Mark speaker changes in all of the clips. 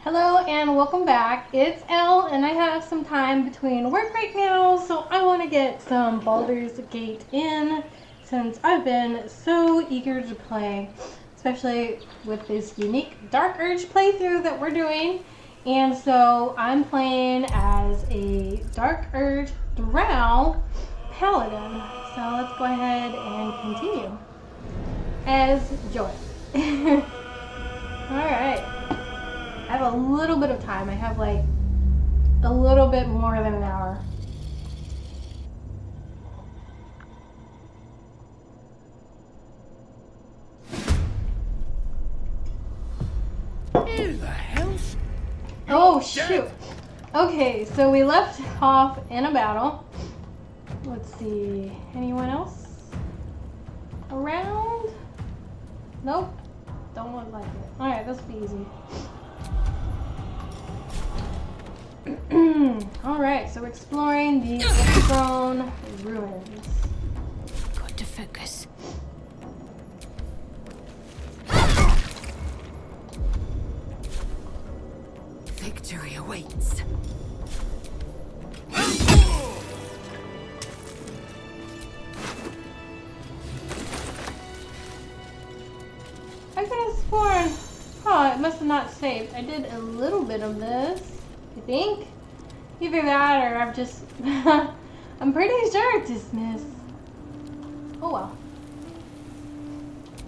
Speaker 1: Hello and welcome back. It's Elle and I have some time between work right now, so I want to get some Baldur's Gate in since I've been so eager to play, especially with this unique Dark Urge playthrough that we're doing. And so I'm playing as a Dark Urge Drow Paladin. So let's go ahead and continue as Joy. Alright. I have a little bit of time. I have like a little bit more than an hour.
Speaker 2: Who the hell's...
Speaker 1: Oh shoot. Okay, so we left off in a battle. Let's see. Anyone else around? Nope. Don't look like it. Alright, this will be easy. Alright, so we're exploring the overgrown ruins.
Speaker 2: Got to focus. Victory awaits.
Speaker 1: I could have sworn. Oh, it must have not saved. I did a little bit of this, I think. Either that or I've just... I'm pretty sure it's dismissed. Oh well.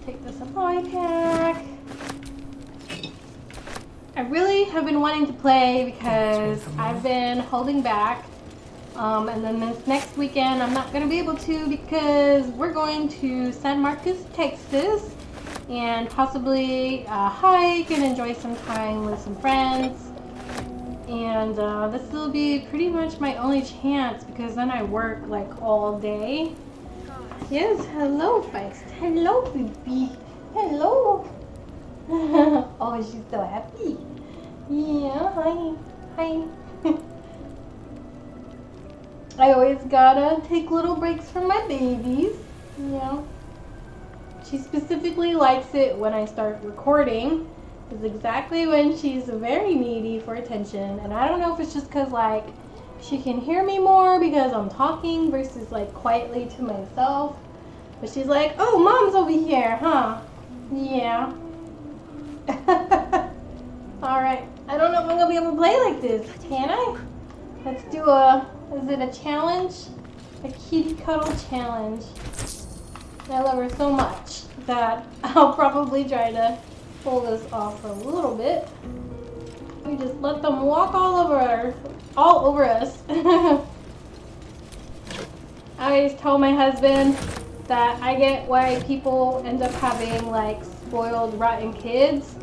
Speaker 1: Take the supply pack. I really have been wanting to play because I've been holding back. And then this next weekend I'm not going to be able to because we're going to San Marcos, Texas. And possibly hike and enjoy some time with some friends. And this will be pretty much my only chance because then I work like all day. Yes, hello, Feist. Hello, baby. Hello. Oh, she's so happy. Yeah, hi. Hi. I always gotta take little breaks from my babies. Yeah. She specifically likes it when I start recording. It's exactly when she's very needy for attention. And I don't know if it's just because like she can hear me more because I'm talking versus like quietly to myself. But she's like, oh, mom's over here, huh? Yeah. Alright. I don't know if I'm going to be able to play like this. Can I? Let's do is it a challenge? A kitty cuddle challenge. I love her so much that I'll probably try to pull this off a little bit. We just let them walk all over us. I always tell my husband that I get why people end up having like spoiled, rotten kids.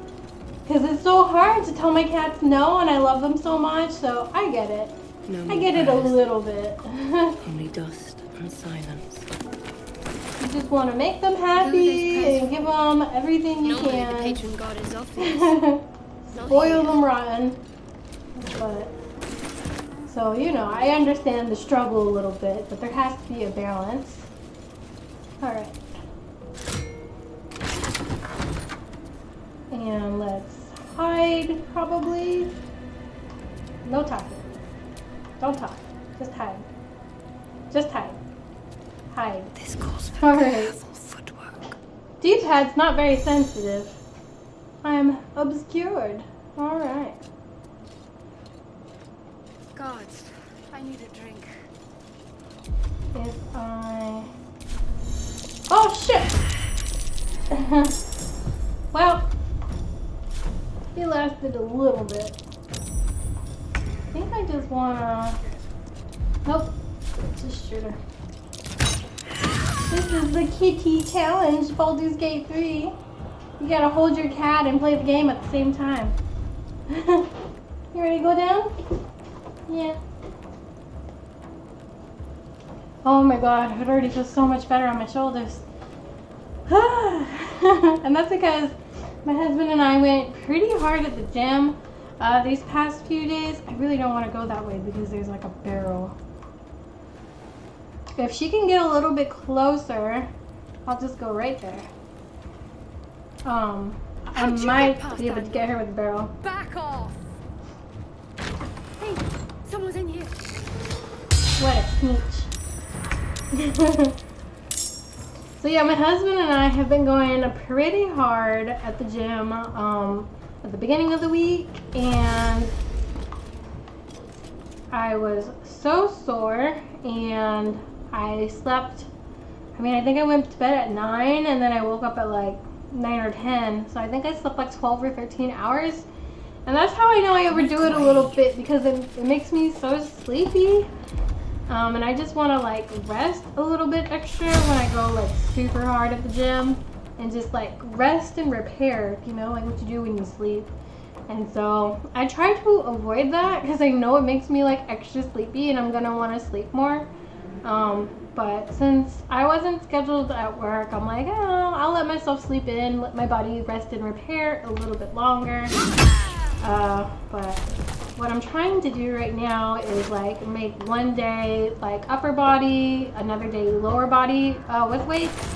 Speaker 1: Because it's so hard to tell my cats no and I love them so much, so I get it.
Speaker 2: No
Speaker 1: I get it a little bit.
Speaker 2: Only dust and silence.
Speaker 1: You just want to make them happy and give them everything you
Speaker 3: Normally
Speaker 1: can.
Speaker 3: the patron god is obvious.
Speaker 1: Spoil them rotten. But, so, you know, I understand the struggle a little bit, but there has to be a balance. Alright. And let's hide, probably. No talking. Don't talk. Just hide. Just hide. Hide.
Speaker 2: This calls for
Speaker 1: Alright.
Speaker 2: careful footwork.
Speaker 1: D-pad's not very sensitive. I'm obscured. Alright.
Speaker 3: Gods, I need a drink.
Speaker 1: If I... Oh, shit! Well, he lasted a little bit. I think I just wanna... Nope. Just shoot her. This is the kitty challenge, Baldur's Gate 3. You gotta hold your cat and play the game at the same time. You ready to go down? Yeah. Oh my god, it already feels so much better on my shoulders. And that's because my husband and I went pretty hard at the gym these past few days. I really don't want to go that way because there's like a barrel. If she can get a little bit closer, I'll just go right there. I
Speaker 3: How'd you
Speaker 1: might
Speaker 3: get past
Speaker 1: be able to
Speaker 3: that?
Speaker 1: get her with a barrel.
Speaker 3: Back off! Hey, someone's in here.
Speaker 1: What a peach. So yeah, my husband and I have been going pretty hard at the gym at the beginning of the week, and I was so sore, and I slept, I think I went to bed at 9 and then I woke up at like 9 or 10, so I think I slept like 12 or 13 hours, and that's how I know I overdo it a little bit, because it makes me so sleepy. And I just want to like rest a little bit extra when I go like super hard at the gym, and just like rest and repair, you know, like what you do when you sleep. And so I try to avoid that because I know it makes me like extra sleepy and I'm gonna want to sleep more. But since I wasn't scheduled at work, I'm like, oh, I'll let myself sleep in, let my body rest and repair a little bit longer. But what I'm trying to do right now is like make one day like upper body, another day lower body with weights,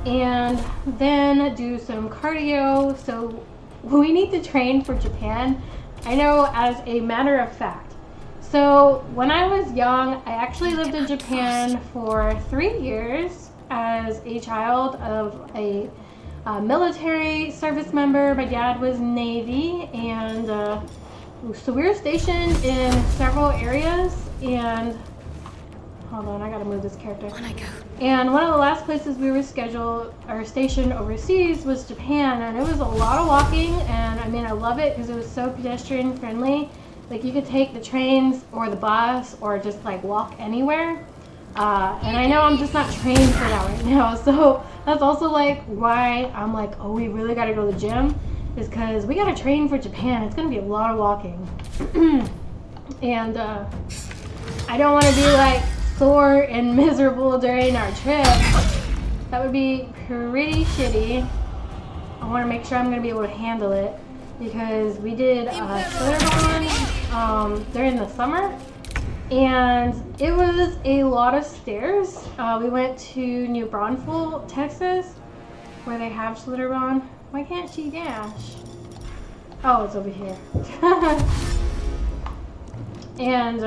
Speaker 1: and then do some cardio. So we need to train for Japan. I know, as a matter of fact. So when I was young, I actually lived in Japan for 3 years as a child of a military service member. My dad was Navy, and so we were stationed in several areas, and hold on, I gotta move this character.
Speaker 2: On I go.
Speaker 1: And one of the last places we were scheduled or stationed overseas was Japan, and it was a lot of walking, and I love it because it was so pedestrian friendly. Like you could take the trains or the bus or just like walk anywhere. And I know I'm just not trained for that right now, so that's also like why I'm like, oh, we really gotta go to the gym, is because we gotta train for Japan. It's gonna be a lot of walking. And I don't want to be like sore and miserable during our trip. That would be pretty shitty. I want to make sure I'm going to be able to handle it, because we did Schlitterbahn during the summer, and it was a lot of stairs. We went to New Braunfels, Texas, where they have Schlitterbahn. Why can't she dash? Oh, it's over here. And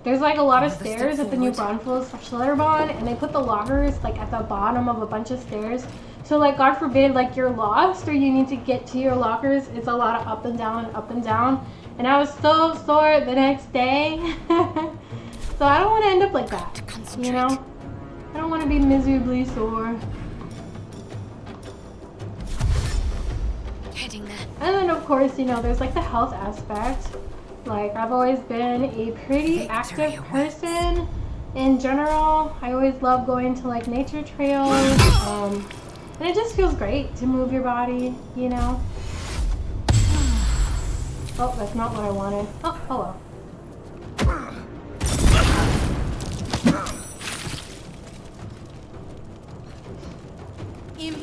Speaker 1: there's like a lot of stairs at the New Braunfels Schlitterbahn, and they put the lockers like at the bottom of a bunch of stairs. So like, God forbid, like you're lost or you need to get to your lockers, it's a lot of up and down and up and down. And I was so sore the next day. So I don't want to end up like that, you know? I don't want to be miserably sore.
Speaker 2: Heading there.
Speaker 1: And then of course, you know, there's like the health aspect. Like, I've always been a pretty active person in general. I always love going to like nature trails, and it just feels great to move your body, you know. Oh, that's not what I wanted. Oh, hello.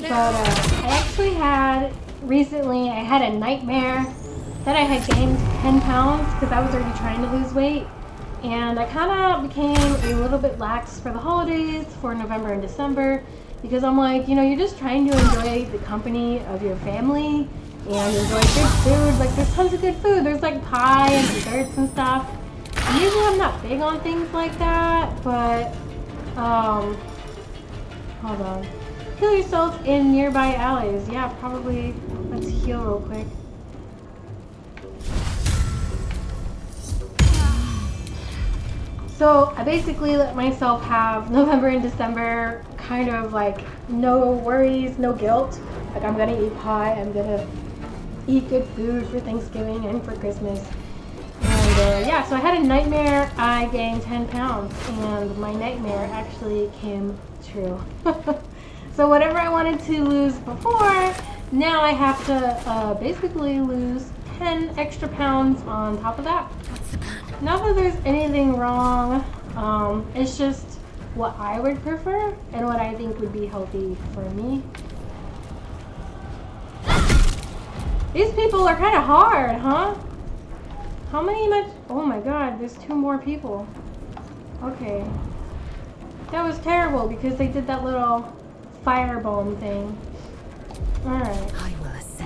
Speaker 1: But I actually had recently, I had a nightmare that I had gained 10 pounds because I was already trying to lose weight, and I kind of became a little bit lax for the holidays, for November and December, because I'm like, you know, you're just trying to enjoy the company of your family and enjoy good food. Like, there's tons of good food. There's like pie and desserts and stuff. And usually I'm not big on things like that, but hold on. Heal yourself in nearby alleys. Yeah, probably. Let's heal real quick. So I basically let myself have November and December kind of like no worries, no guilt. Like, I'm gonna eat pie, I'm gonna eat good food for Thanksgiving and for Christmas. And yeah, so I had a nightmare. I gained 10 pounds, and my nightmare actually came true. So whatever I wanted to lose before, now I have to basically lose 10 extra pounds on top of that.
Speaker 2: What's the plan?
Speaker 1: Not that there's anything wrong, it's just what I would prefer and what I think would be healthy for me. These people are kind of hard, huh? How many much? Oh my god, there's 2 more people. Okay. That was terrible because they did that little firebomb thing. Alright.
Speaker 2: I will assist.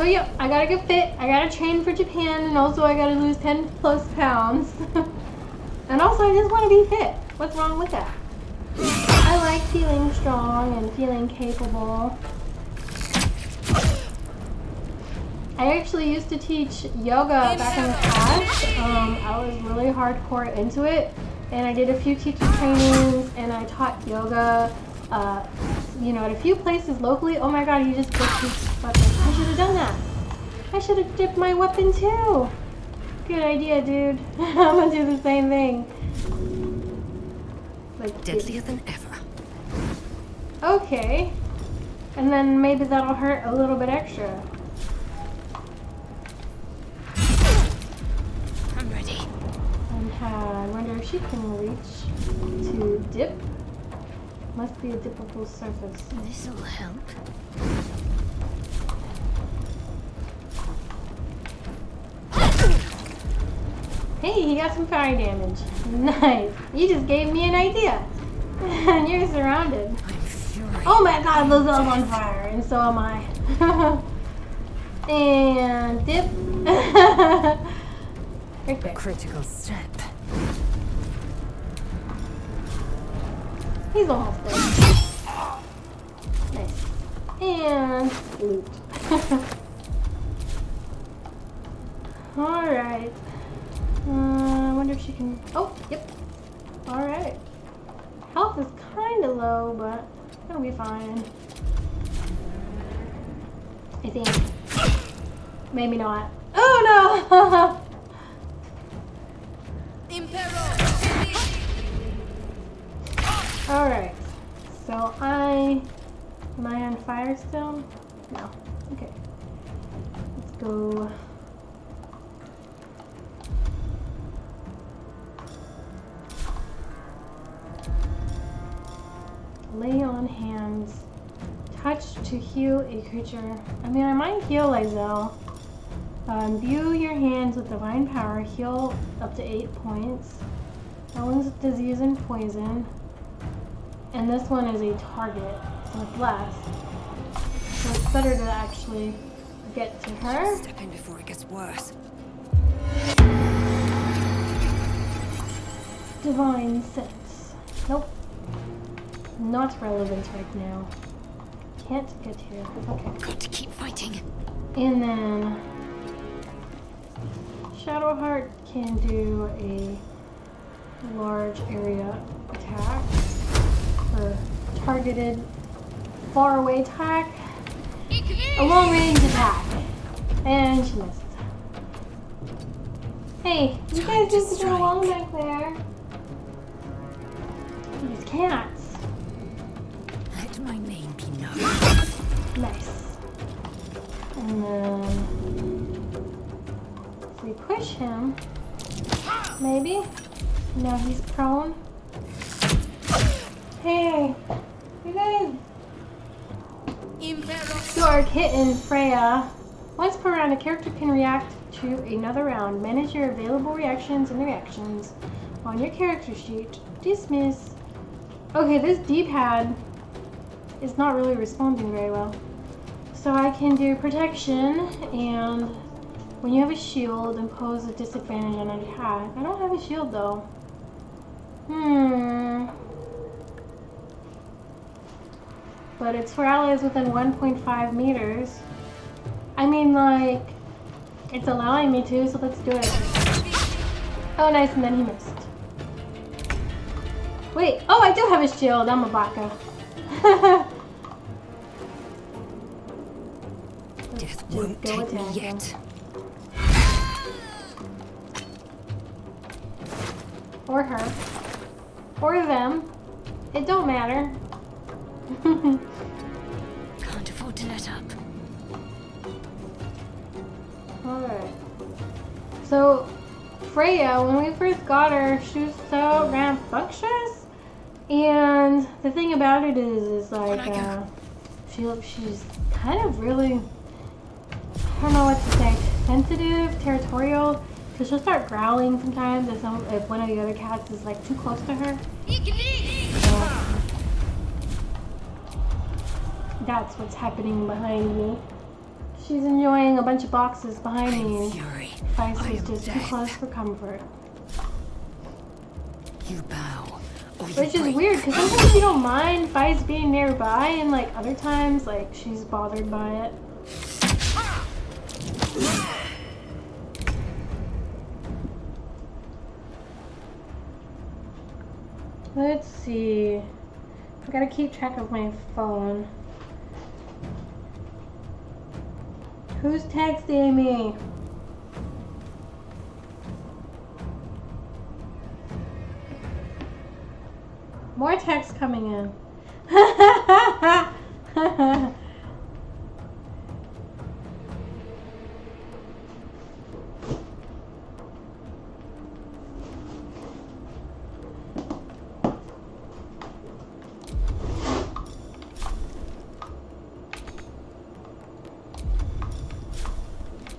Speaker 1: So yep, I gotta get fit, I gotta train for Japan, and also I gotta lose 10 plus pounds. And also I just want to be fit. What's wrong with that? I like feeling strong and feeling capable. I actually used to teach yoga back in the past. I was really hardcore into it, and I did a few teacher trainings, and I taught yoga, you know, at a few places locally. Oh my god, he just dipped his weapon. I should have done that. I should have dipped my weapon too. Good idea, dude. I'm gonna do the same thing. Like,
Speaker 2: Deadlier than ever.
Speaker 1: okay. And then maybe that'll hurt a little bit extra.
Speaker 2: I'm ready.
Speaker 1: And I wonder if she can reach to dip. Must be a dippable surface.
Speaker 2: This'll help.
Speaker 1: Hey, he got some fire damage. Nice. You just gave me an idea. And you're surrounded.
Speaker 2: I'm furious.
Speaker 1: Oh my god, Lizelle's on fire. And so am I. And dip. Right there.
Speaker 2: Critical step.
Speaker 1: He's almost there. Nice. And loot. Alright. I wonder if she can... Oh, yep. Alright. Health is kind of low, but it'll be fine. I think. Maybe not. Oh no! Alright. So am I on fire still? No. Okay. Let's go. Lay on hands. Touch to heal a creature. I mean, I might heal Lizelle. Imbue your hands with divine power. Heal up to 8 points. That one's disease and poison. And this one is a target, so it's less. So it's better to actually get to her.
Speaker 2: Step in before it gets worse.
Speaker 1: Divine sense. Nope. Not relevant right now. Can't get here. Okay.
Speaker 2: Got to keep fighting.
Speaker 1: And then Shadowheart can do a large area attack or targeted far away attack. A long range attack. And she missed. Hey, you guys need to go along back there. These cats.
Speaker 2: Let my name be known.
Speaker 1: Nice. And then if we push him, maybe? No, he's prone. Hey, you guys. Your kitten, Freya. Once per round, a character can react to another round. Manage your available reactions and reactions on your character sheet. Dismiss. Okay, this D-pad is not really responding very well. So I can do protection, and when you have a shield, impose a disadvantage on an attack. I don't have a shield though. But it's for allies within 1.5 meters. I mean, like, it's allowing me to, so let's do it. Oh, nice, and then he missed. Wait, oh, I do have a shield. I'm a baka.
Speaker 2: Death won't take me yet.
Speaker 1: Or her. Or them. It don't matter.
Speaker 2: Can't afford to let up.
Speaker 1: Alright. So, Freya, when we first got her, she was so rambunctious. And the thing about it is like, she's kind of really, I don't know what to say, sensitive, territorial. So she'll start growling sometimes if one of the other cats is like too close to her. So, that's what's happening behind me. She's enjoying a bunch of boxes behind me.
Speaker 2: Fury.
Speaker 1: Feist
Speaker 2: I
Speaker 1: was
Speaker 2: am
Speaker 1: just too
Speaker 2: death.
Speaker 1: close for comfort.
Speaker 2: You bow, or you
Speaker 1: Which is
Speaker 2: break.
Speaker 1: weird, because sometimes you don't mind Feist being nearby, and like other times, like she's bothered by it. Let's see. I gotta keep track of my phone. Who's texting me? More texts coming in.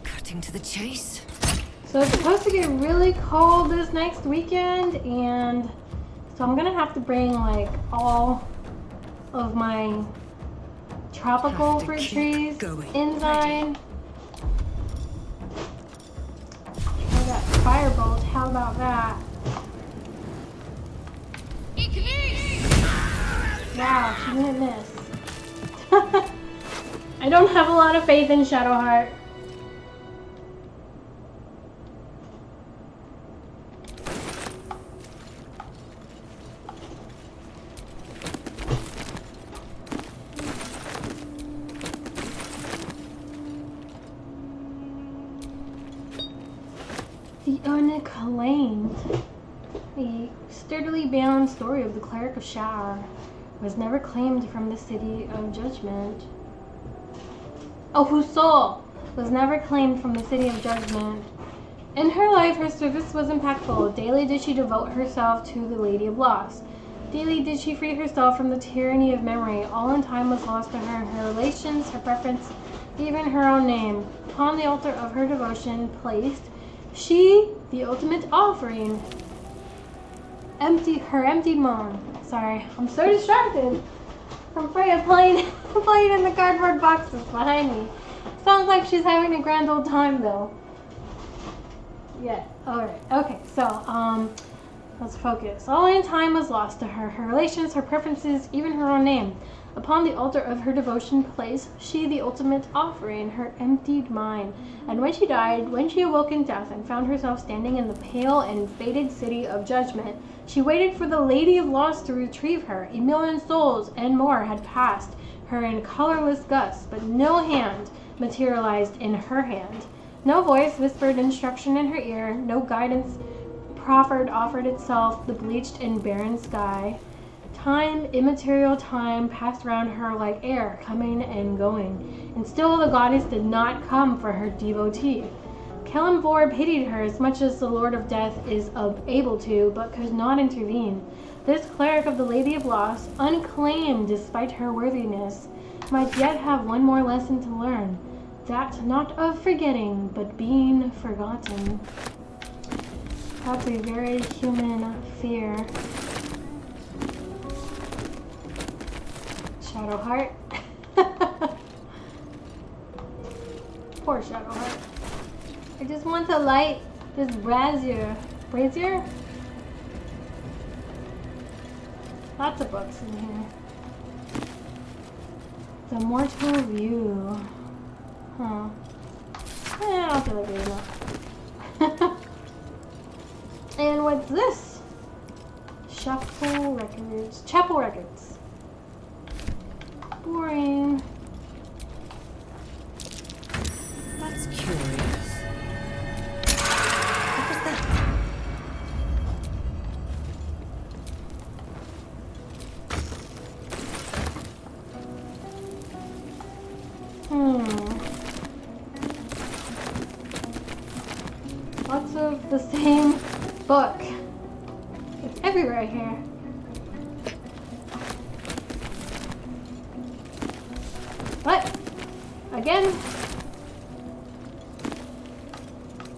Speaker 2: Cutting to the chase.
Speaker 1: So it's supposed to get really cold this next weekend, and so I'm gonna have to bring like all of my tropical
Speaker 2: Have to
Speaker 1: fruit
Speaker 2: keep
Speaker 1: trees
Speaker 2: going.
Speaker 1: inside. Try that firebolt. How about that? Wow, she didn't miss. I don't have a lot of faith in Shadowheart. The Unclaimed. A sturdily bound story of the Cleric of Shower was never claimed from the City of Judgment. Oh, whose soul was never claimed from the City of Judgment. In her life, her service was impactful. Daily did she devote herself to the Lady of Loss. Daily did she free herself from the tyranny of memory. All in time was lost to her, her relations, her preference, even her own name. Upon the altar of her devotion placed she, the ultimate offering, her emptied moan. Sorry, I'm so distracted from Freya playing in the cardboard boxes behind me. Sounds like she's having a grand old time though. Yeah, alright, okay, so, let's focus. All in time was lost to her, her relations, her preferences, even her own name. Upon the altar of her devotion placed she the ultimate offering, her emptied mind. And when she died, when she awoke in death and found herself standing in the pale and faded City of Judgment, she waited for the Lady of Loss to retrieve her. 1,000,000 souls and more had passed her in colorless gusts, but no hand materialized in her hand. No voice whispered instruction in her ear, no guidance offered itself the bleached and barren sky. Time, immaterial time, passed around her like air, coming and going, and still the goddess did not come for her devotee. Kelemvor pitied her as much as the Lord of Death is able to, but could not intervene. This cleric of the Lady of Loss, unclaimed despite her worthiness, might yet have one more lesson to learn, that not of forgetting, but being forgotten. That's a very human fear. Shadowheart. Poor Shadowheart. I just want to light this brazier. Brazier? Lots of books in here. The Mortal View. Huh. I don't feel like reading that. And what's this? Chapel Records. Chapel Records. Boring.
Speaker 2: That's curious. What was that?
Speaker 1: Lots of the same book. It's everywhere here. What? Again?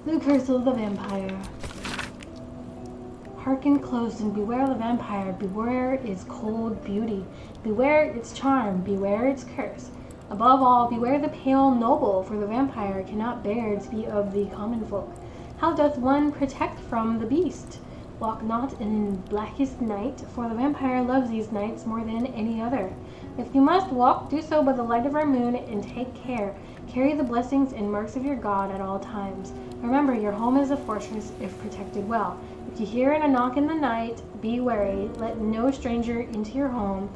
Speaker 1: The Curse of the Vampire. Hearken close and beware the vampire. Beware its cold beauty. Beware its charm. Beware its curse. Above all, beware the pale noble, for the vampire cannot bear to be of the common folk. How doth one protect from the beast? Walk not in blackest night, for the vampire loves these nights more than any other. If you must walk, do so by the light of our moon, and take care. Carry the blessings and marks of your God at all times. Remember, your home is a fortress if protected well. If you hear a knock in the night, be wary. Let no stranger into your home.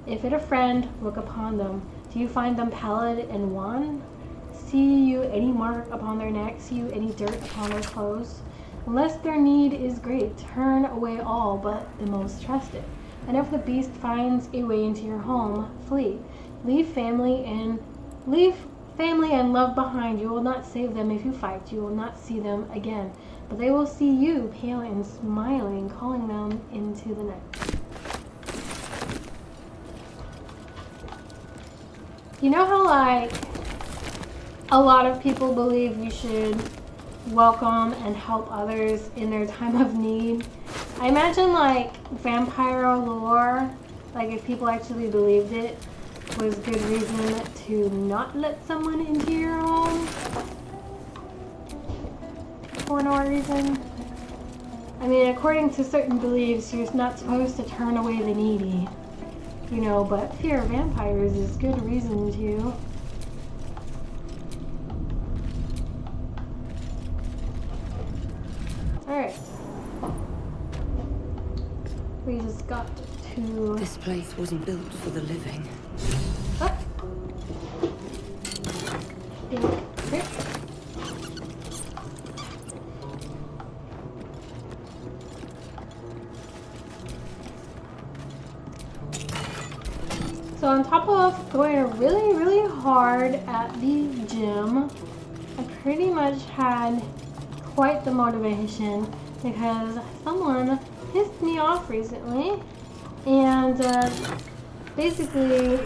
Speaker 1: If it a friend, look upon them. Do you find them pallid and wan? See you any mark upon their neck? See you any dirt upon their clothes? Unless their need is great, turn away all but the most trusted. And if the beast finds a way into your home, flee. Leave family and love behind. You will not save them if you fight. You will not see them again. But they will see you, pale and smiling, calling them into the night. You know how, like, a lot of people believe you should welcome and help others in their time of need? I imagine, like, vampire lore, like, if people actually believed it, was good reason to not let someone into your home for no reason. I mean, according to certain beliefs, you're not supposed to turn away the needy, you know, but fear of vampires is good reason to. Alright. We just got to...
Speaker 2: This place wasn't built for the living.
Speaker 1: What? Crypt. So on top of going really, really hard at the gym, I pretty much had quite the motivation because someone pissed me off recently, and basically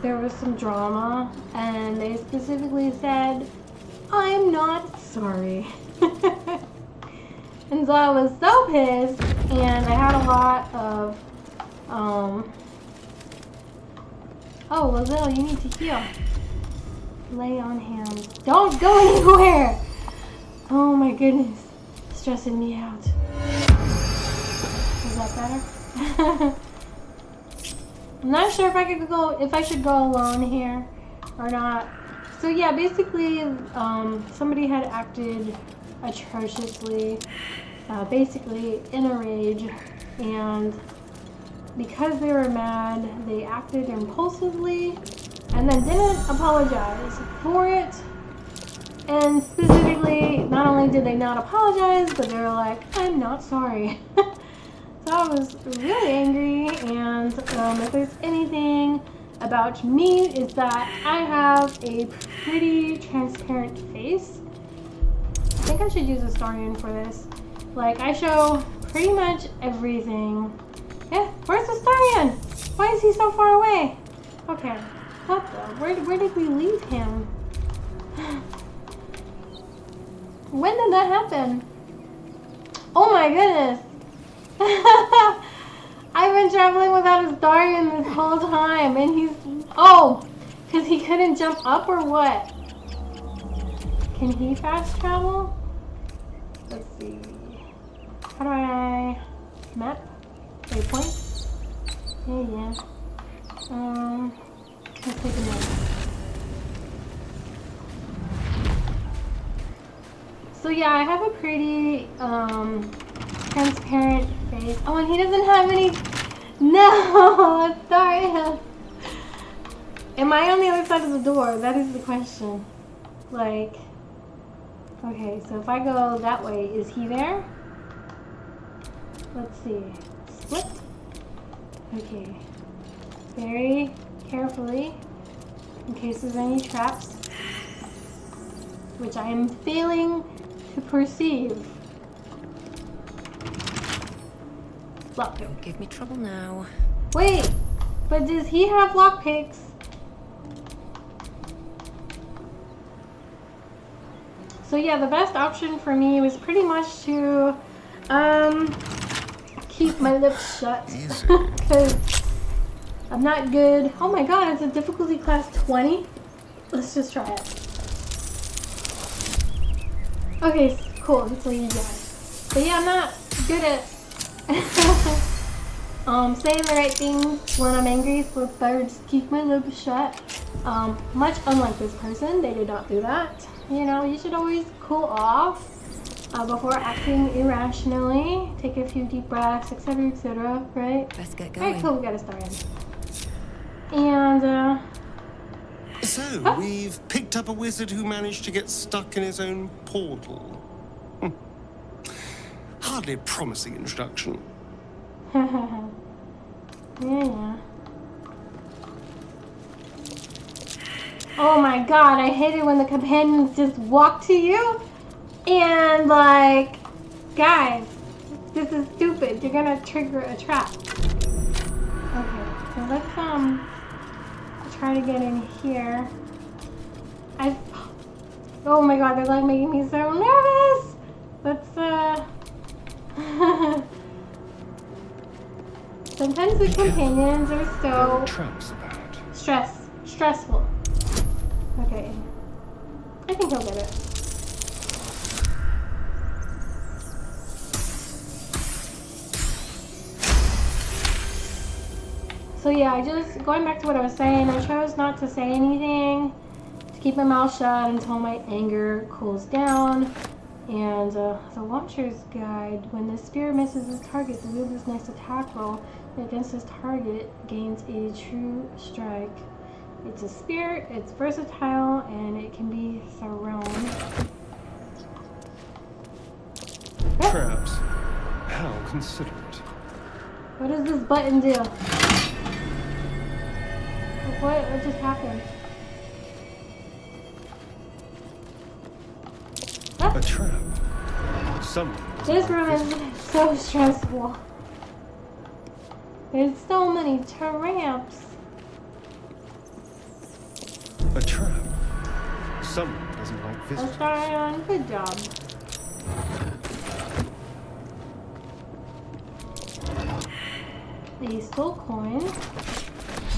Speaker 1: there was some drama, and they specifically said, "I'm not sorry." And so I was so pissed, and I had a lot of oh, Lazelle, you need to heal. Lay on hands. Don't go anywhere! Oh my goodness. Stressing me out. Is that better? I'm not sure if I should go alone here or not. So yeah, basically, somebody had acted atrociously, basically in a rage, and because they were mad, they acted impulsively and then didn't apologize for it. And specifically, not only did they not apologize, but they were like, "I'm not sorry." So I was really angry, and if there's anything about me, is that I have a pretty transparent face. I think I should use Astarion for this. Like, I show pretty much everything. Yeah, where's Astarion? Why is he so far away? Okay, what the? Where did we leave him? When did that happen? Oh my goodness! I've been traveling without Astarion this whole time, and he's... Oh! Because he couldn't jump up or what? Can he fast travel? Let's see. How do I... Map? Waypoint? Yeah. Let's take a minute. So yeah, I have a pretty transparent face. Oh, and he doesn't have any. No, sorry. Am I on the other side of the door? That is the question. Like, okay, so if I go that way, is he there? Let's see. Split. Okay. Very carefully, in case there's any traps, which I am failing to perceive. Lockpick.
Speaker 2: Don't give me trouble now.
Speaker 1: Wait, but does he have lockpicks? So yeah, the best option for me was pretty much to keep my lips shut, because I'm not good. Oh my god, it's a difficulty class 20? Let's just try it. Okay, cool. That's what you guys. But yeah, I'm not good at saying the right things when I'm angry, so it's better just keep my lips shut. Much unlike this person, they did not do that. You know, you should always cool off before acting irrationally. Take a few deep breaths, etc., right?
Speaker 2: Let's get going.
Speaker 1: Alright, cool, we got Astarion. And,
Speaker 4: So, we've picked up a wizard who managed to get stuck in his own portal. Hardly a promising introduction.
Speaker 1: Yeah. Oh my god, I hate it when the companions just walk to you and like, guys, this is stupid. You're gonna trigger a trap. Okay, so let's try to get in here. Oh my god, they're like making me so nervous. Let's sometimes the companions are so
Speaker 4: Traps about.
Speaker 1: stressful. Okay. I think he'll get it. So yeah, going back to what I was saying, I chose not to say anything, to keep my mouth shut until my anger cools down. And the Watcher's Guide, when the spear misses its target, the wielder's next attack roll against his target gains a true strike. It's a spear, it's versatile, and it can be thrown.
Speaker 4: Traps. How considerate.
Speaker 1: What does this button do? What just happened?
Speaker 4: A trap. Someone.
Speaker 1: This room is so stressful. There's so many traps.
Speaker 4: A trap. Someone doesn't like visitors.
Speaker 1: Astarion, good job. A soul coin.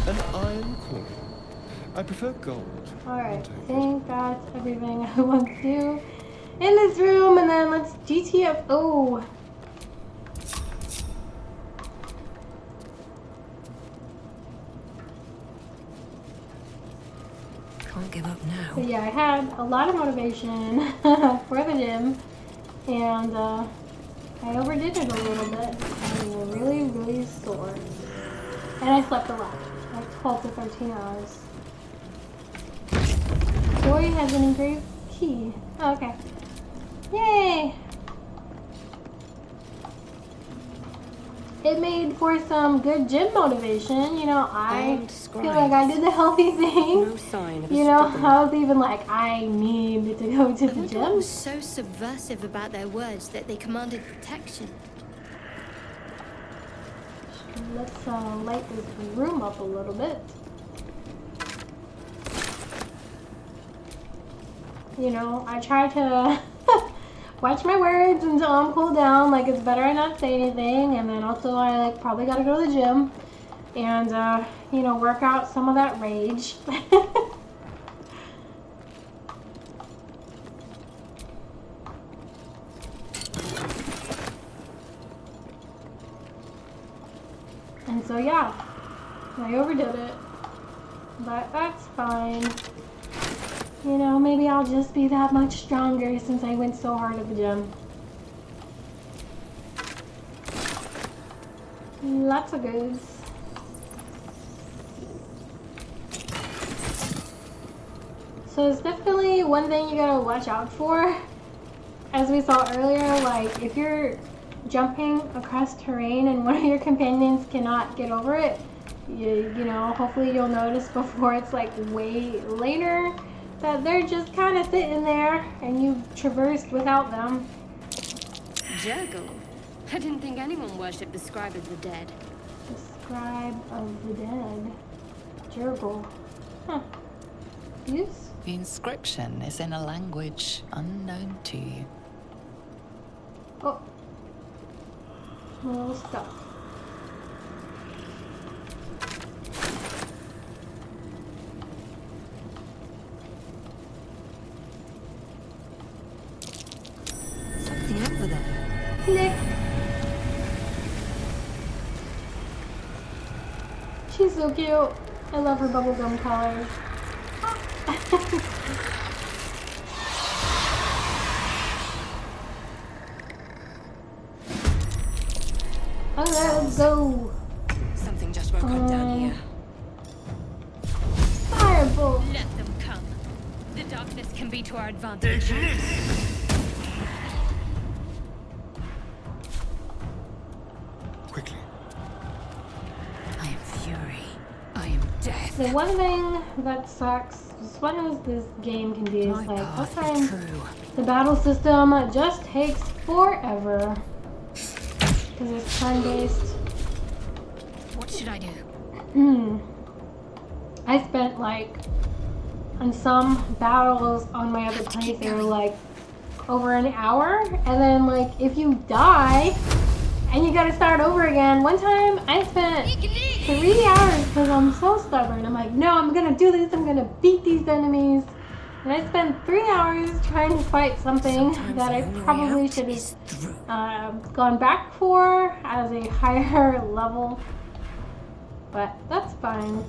Speaker 4: An iron coin. I prefer gold.
Speaker 1: Alright, I think that's everything I want to do in this room, and then let's GTFO.
Speaker 2: Can't give up now.
Speaker 1: So yeah, I had a lot of motivation for the gym, and I overdid it a little bit. I'm really, really sore. And I slept a lot, like 12 to 13 hours. Joy has an engraved key. Oh, okay. Yay! It made for some good gym motivation. You know, I feel like I did the healthy thing.
Speaker 2: No sign of
Speaker 1: You know, I was even like, I need to go to the
Speaker 3: What
Speaker 1: gym.
Speaker 3: was so subversive about their words that they commanded protection?
Speaker 1: Let's light this room up a little bit. You know, I try to watch my words until I'm cooled down. Like, it's better I not say anything. And then also I like probably gotta go to the gym and you know, work out some of that rage. And so yeah, I overdid it, but that's fine. You know, maybe I'll just be that much stronger since I went so hard at the gym. Lots of goods. So it's definitely one thing you gotta watch out for. As we saw earlier, like if you're jumping across terrain and one of your companions cannot get over it, you know, hopefully you'll notice before it's like way later that they're just kind of sitting there and you've traversed without them.
Speaker 3: Jurgle? I didn't think anyone worshipped the scribe of the dead.
Speaker 1: The scribe of the dead. Jurgle. Huh. Use?
Speaker 5: The inscription is in a language unknown to you.
Speaker 1: Oh. A little stuff. Click. She's so cute. I love her bubblegum colors. Alright, let's go.
Speaker 2: Something just woke up down here.
Speaker 1: Firebolt.
Speaker 3: Let them come. The darkness can be to our advantage.
Speaker 4: Quickly.
Speaker 2: I am fury. I am death.
Speaker 1: The one thing that sucks, as fun as this game can be, is
Speaker 2: My
Speaker 1: like
Speaker 2: path be
Speaker 1: sometimes
Speaker 2: true.
Speaker 1: the battle system just takes forever. Because it's turn-based.
Speaker 3: What should I do?
Speaker 1: I spent like, on some battles on my other place, they were like over an hour. And then like, if you die, and you gotta start over again. One time, I spent 3 hours because I'm so stubborn. I'm like, no, I'm gonna do this. I'm gonna beat these enemies. And I spent 3 hours trying to fight something that I probably should have gone back for as a higher level. But that's fine.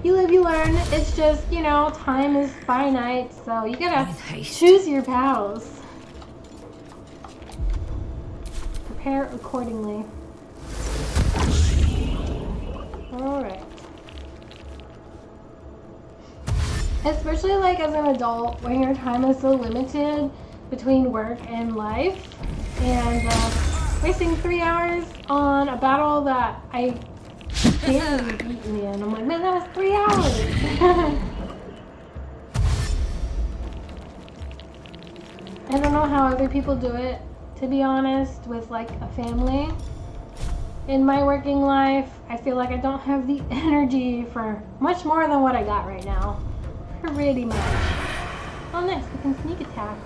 Speaker 1: You live, you learn. It's just, you know, time is finite, so you gotta
Speaker 2: With haste.
Speaker 1: choose your battles. Prepare accordingly. Alright. Especially like as an adult, when your time is so limited between work and life, and wasting 3 hours on a battle that I barely beat me in. I'm like, man, that was 3 hours. I don't know how other people do it, to be honest, with like a family. In my working life, I feel like I don't have the energy for much more than what I got right now. Pretty much. Oh, nice. We can sneak attack.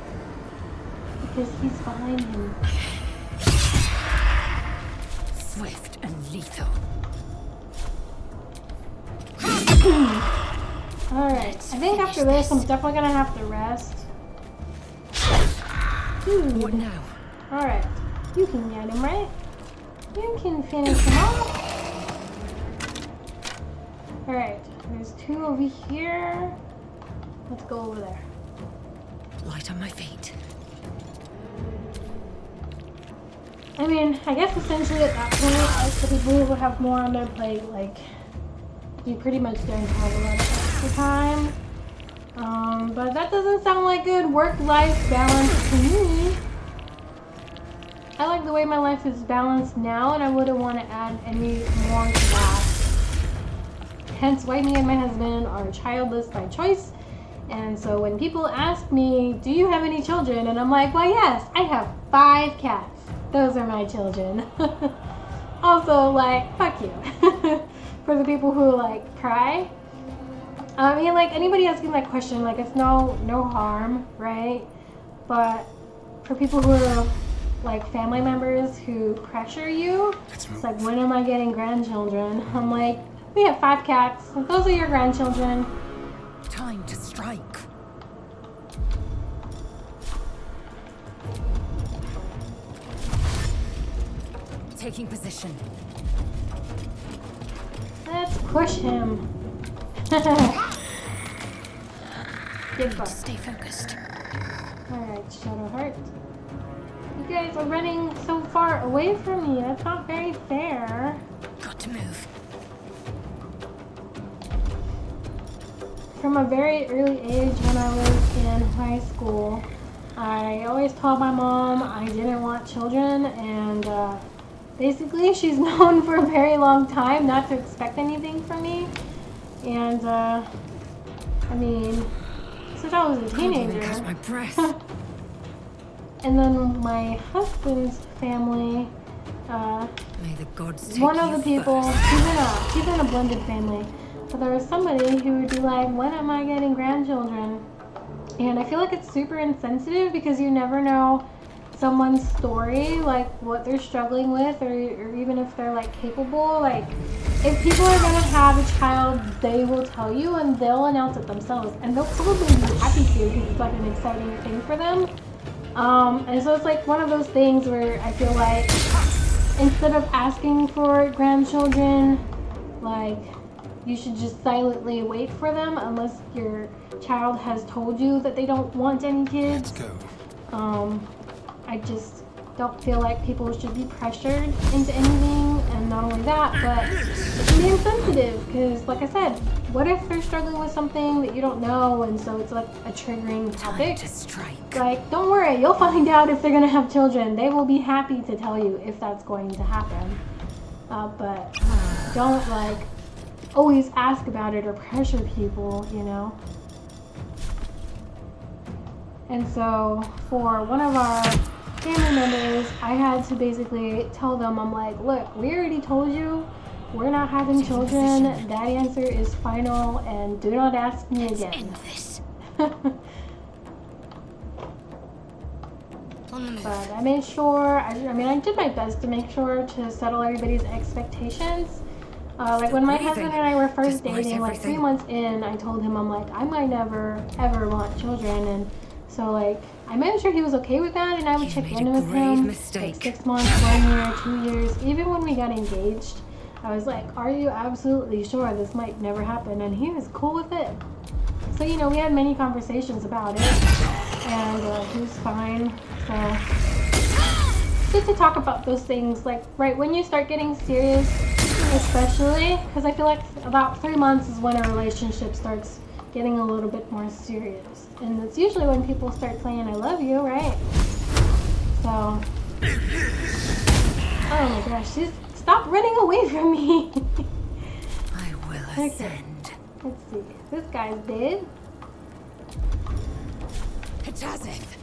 Speaker 1: Because he's behind him.
Speaker 2: Swift and lethal.
Speaker 1: Alright. I think after this, I'm definitely gonna have to rest.
Speaker 2: What
Speaker 1: Dude.
Speaker 2: now?
Speaker 1: Alright. You can get him, right? You can finish him off. Alright. There's 2 over here. Let's go over there.
Speaker 2: Light on my feet.
Speaker 1: I mean, I guess essentially at that point, like the people who have more on their plate, like, you pretty much don't have a lot of extra time. But that doesn't sound like good work-life balance to me. I like the way my life is balanced now, and I wouldn't want to add any more to that. Hence why me and my husband are childless by choice. And so when people ask me, do you have any children? And I'm like, well, yes, I have 5 cats. Those are my children. Also, like, fuck you. For the people who, like, cry. I mean, like, anybody asking that question, like, it's no harm, right? But for people who are, like, family members who pressure you, it's like, when am I getting grandchildren? I'm like, we have 5 cats. Those are your grandchildren.
Speaker 2: Time to strike. Taking position.
Speaker 1: Let's push him. Good buck.
Speaker 2: Stay focused.
Speaker 1: Alright, Shadowheart. You guys are running so far away from me. That's not very fair.
Speaker 2: Got to move.
Speaker 1: From a very early age when I was in high school, I always told my mom I didn't want children, and basically she's known for a very long time not to expect anything from me. And I mean, since I was a teenager.
Speaker 2: Catch my breath.
Speaker 1: And then my husband's family,
Speaker 2: May the gods take
Speaker 1: one of
Speaker 2: you
Speaker 1: the people,
Speaker 2: first.
Speaker 1: he's in a blended family. So there was somebody who would be like, when am I getting grandchildren? And I feel like it's super insensitive because you never know someone's story, like what they're struggling with, or even if they're like capable. Like, if people are gonna have a child, they will tell you and they'll announce it themselves. And they'll probably be happy to because it's like an exciting thing for them. And so it's like one of those things where I feel like instead of asking for grandchildren, like you should just silently wait for them unless your child has told you that they don't want any kids.
Speaker 4: Let's go.
Speaker 1: I just don't feel like people should be pressured into anything, and not only that, but it can be insensitive because, like I said, what if they're struggling with something that you don't know, and so it's like a triggering
Speaker 2: Time
Speaker 1: topic?
Speaker 2: to strike.
Speaker 1: Like, don't worry, you'll find out if they're gonna have children. They will be happy to tell you if that's going to happen. But don't like always ask about it or pressure people, you know. And so for one of our family members, I had to basically tell them, I'm like, look, we already told you we're not having children. That answer is final, and do not ask me again.
Speaker 2: End this.
Speaker 1: But I made sure, I mean, I did my best to make sure to settle everybody's expectations. Like when my husband and I were first dating, like 3 months in, I told him, I'm like, I might never, ever want children. And so like, I made sure he was okay with that, and I would check in with him like 6 months, 1 year, 2 years, even when we got engaged. I was like, are you absolutely sure this might never happen? And he was cool with it. So, you know, we had many conversations about it, and he was fine. So, just to talk about those things, like, right when you start getting serious, especially, because I feel like about 3 months is when a relationship starts getting a little bit more serious. And it's usually when people start saying, I love you, right? So, oh my gosh, stop running away from me.
Speaker 2: I will ascend.
Speaker 1: Let's see. This guy's dead.
Speaker 2: Joseph.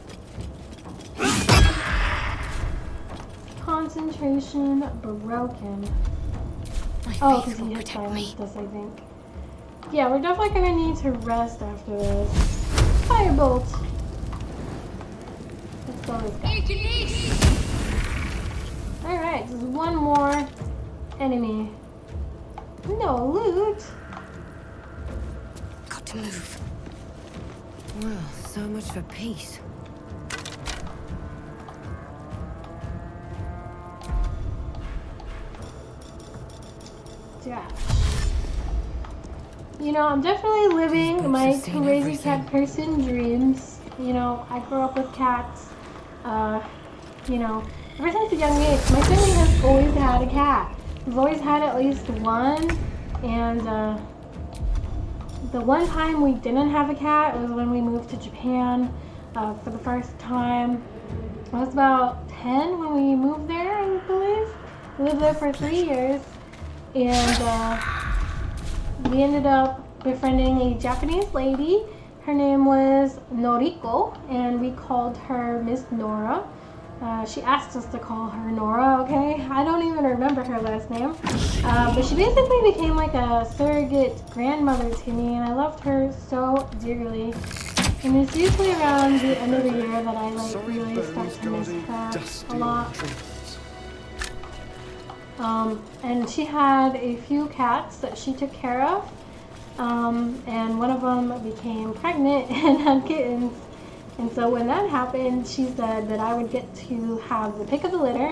Speaker 1: Concentration broken.
Speaker 2: My
Speaker 1: Oh,
Speaker 2: faith
Speaker 1: because
Speaker 2: will
Speaker 1: he hit
Speaker 2: protect me.
Speaker 1: silenced us, I think. Yeah, we're definitely gonna need to rest after this. Firebolt. Let's go this guy. Alright, just one more enemy. No loot.
Speaker 2: Got to move. Well, so much for peace.
Speaker 1: Yeah. You know, I'm definitely living my crazy cat person dreams. You know, I grew up with cats. You know, ever since a young age, my family has always had a cat. We've always had at least one, and the one time we didn't have a cat was when we moved to Japan for the first time. I was about 10 when we moved there, I believe. We lived there for 3 years, and we ended up befriending a Japanese lady. Her name was Noriko, and we called her Miss Nora. She asked us to call her Nora, okay? I don't even remember her last name. But she basically became like a surrogate grandmother to me, and I loved her so dearly. And it's usually around the end of the year that I like really start to miss her a lot. And she had a few cats that she took care of. And one of them became pregnant and had kittens. And so when that happened, she said that I would get to have the pick of the litter.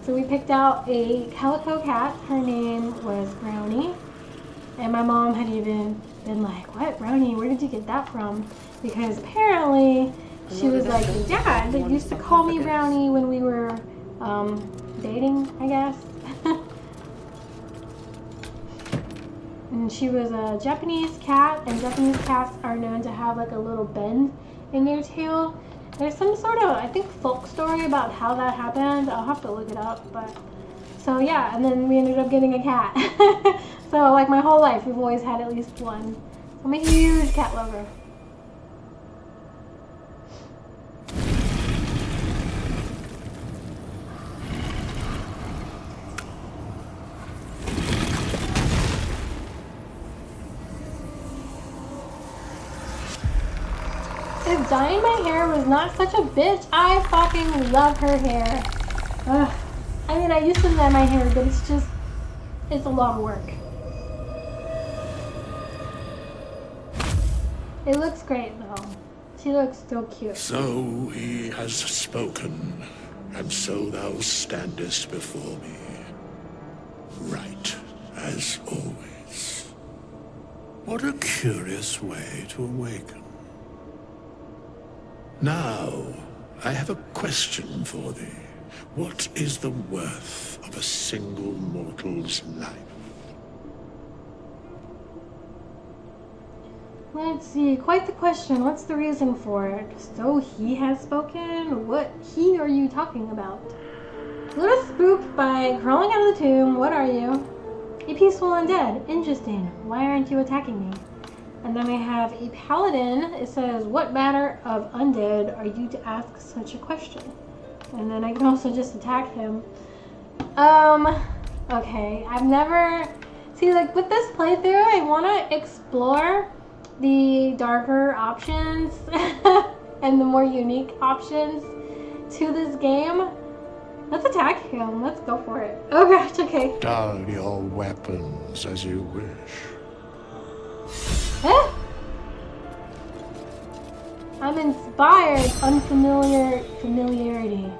Speaker 1: So we picked out a calico cat. Her name was Brownie. And my mom had even been like, what, Brownie, where did you get that from? Because apparently she was like, Dad, they used to call me Brownie when we were dating, I guess. And she was a Japanese cat, and Japanese cats are known to have like a little bend in their tail. There's some sort of, I think, folk story about how that happened. I'll have to look it up, but so yeah, and then we ended up getting a cat. So like my whole life, we've always had at least one. So I'm a huge cat lover. If dyeing my hair was not such a bitch, I fucking love her hair. Ugh. I mean, I used to dye my hair, but it's a lot of work. It looks great though. She looks so cute.
Speaker 6: So he has spoken, and so thou standest before me. Right, as always. What a curious way to awaken. Now, I have a question for thee. What is the worth of a single mortal's life?
Speaker 1: Let's see, quite the question. What's the reason for it? So he has spoken? What he are you talking about? A little spooked by crawling out of the tomb. What are you? A peaceful undead. Interesting. Why aren't you attacking me? And then we have a paladin. It says, what matter of undead are you to ask such a question? And then I can also just attack him. Okay. I've never... See, like, with this playthrough, I want to explore the darker options and the more unique options to this game. Let's attack him. Let's go for it. Oh gosh, okay.
Speaker 6: Dull your weapons as you wish.
Speaker 1: Eh? I'm inspired. Familiarity.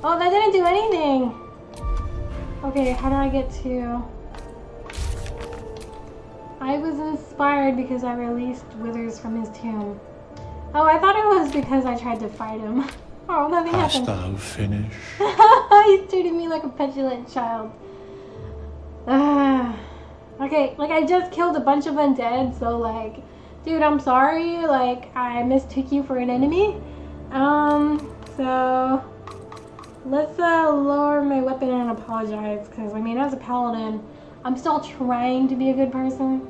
Speaker 1: Oh, that didn't do anything. Okay, how do I get to... I was inspired because I released withers from his tomb. Oh, I thought it was because I tried to fight him. Oh, nothing happened.
Speaker 6: Hast thou finished?
Speaker 1: He's treating me like a petulant child. Okay, like I just killed a bunch of undead, so like, dude, I'm sorry. Like, I mistook you for an enemy. So let's lower my weapon and apologize, because I mean, as a paladin, I'm still trying to be a good person,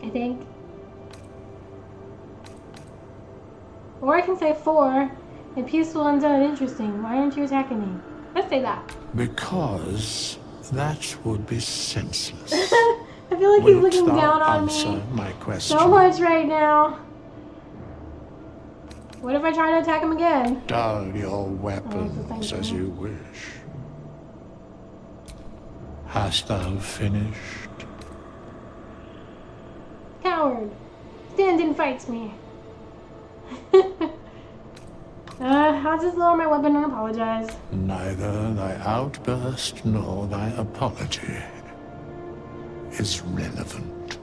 Speaker 1: I think. Or I can say 4. A peaceful undead, interesting. Why aren't you attacking me? Let's say that.
Speaker 6: Because that would be senseless.
Speaker 1: I feel like he's
Speaker 6: Wilt
Speaker 1: looking
Speaker 6: thou
Speaker 1: down on
Speaker 6: answer
Speaker 1: me
Speaker 6: my question?
Speaker 1: so much right now. What if I try to attack him again?
Speaker 6: Dull your weapons as you wish. Hast thou finished?
Speaker 1: Coward. Stand and fight me. I'll just lower my weapon and apologize.
Speaker 6: Neither thy outburst nor thy apology is relevant.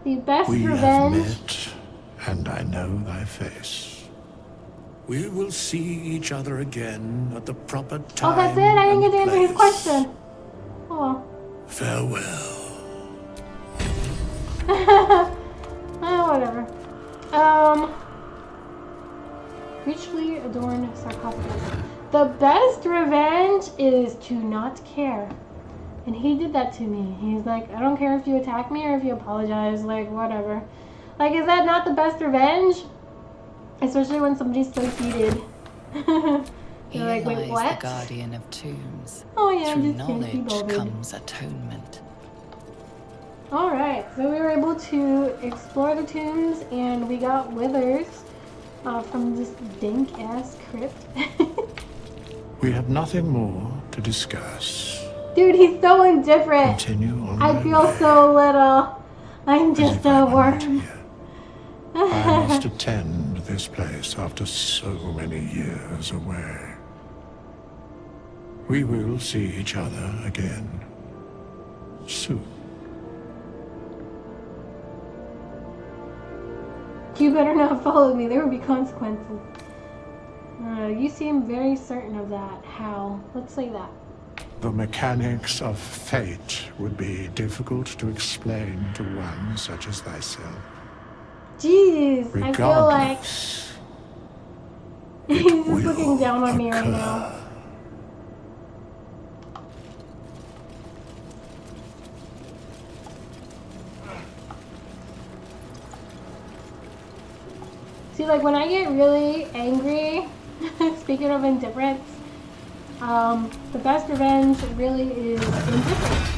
Speaker 1: The best
Speaker 6: We have
Speaker 1: revenge.
Speaker 6: met, and I know thy face. We will see each other again at the proper time.
Speaker 1: Oh, that's it? I didn't get to
Speaker 6: and
Speaker 1: answer his
Speaker 6: place.
Speaker 1: question. Oh.
Speaker 6: Farewell.
Speaker 1: Whatever. Richly adorned sarcophagus. The best revenge is to not care. And he did that to me. He's like, I don't care if you attack me or if you apologize, like, whatever. Like, is that not the best revenge? Especially when somebody's so heated. You're like, wait,
Speaker 5: lies
Speaker 1: what?
Speaker 5: the guardian of tombs.
Speaker 1: Oh yeah,
Speaker 5: Through
Speaker 1: I'm just kidding. Keep
Speaker 5: knowledge
Speaker 1: over.
Speaker 5: comes atonement.
Speaker 1: Alright, so we were able to explore the tombs and we got withers from this dank-ass crypt.
Speaker 6: We have nothing more to discuss.
Speaker 1: Dude, he's so indifferent.
Speaker 6: Continue on.
Speaker 1: I
Speaker 6: thy
Speaker 1: feel
Speaker 6: way,
Speaker 1: so little. I'm
Speaker 6: as
Speaker 1: just
Speaker 6: if I
Speaker 1: a
Speaker 6: were not
Speaker 1: worm.
Speaker 6: here. I must attend this place after so many years away. We will see each other again soon.
Speaker 1: You better not follow me. There will be consequences. You seem very certain of that. How? Let's say that.
Speaker 6: The mechanics of fate would be difficult to explain to one such as thyself.
Speaker 1: Jeez, I feel like
Speaker 6: Regardless,
Speaker 1: he's just
Speaker 6: will
Speaker 1: looking down on me right
Speaker 6: occur.
Speaker 1: now. See, like when I get really angry, speaking of indifference, the best revenge really is indifference.